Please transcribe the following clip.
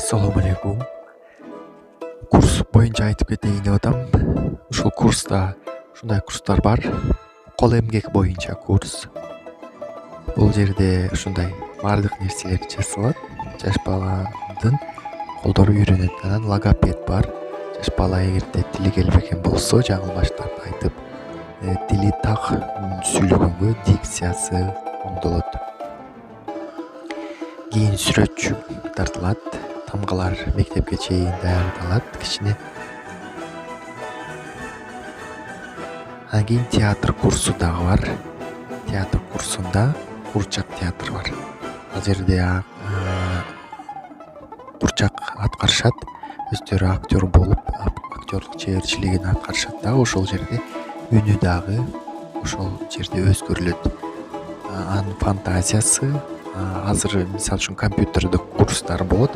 Assalomu alaykum. Kurs boyunca aytib keteyин деп атам. Ушул курста ушундай курстар бар. Кол эмгек боюнча курс. Бул жерде ушундай баардык нерселер жасалат. Жаш баланын колдору үйрөнөт. Анан логопед бар. Жаш бала эгерде тили келбеген болсо, жаңылмаштарды айтып, тили так сүйлөгөнгө дикциясы оңдолот. Кийин сүрөтчү тартылат. Тамгалар мектепке чейин даярдалат. Кичине. Анан кийин театр курсу дагы бар. Театр курсунда курчак театр бар. Ал жерде курчак аткарышат. Өздөрү актер болуп, актерлук чеберчилигин аткарышат да. Ошол жерде үнү дагы ошол жерде өзгөрүлөт. Анын фантазиясы азыр мисалы үчүн компьютердик курстар болот.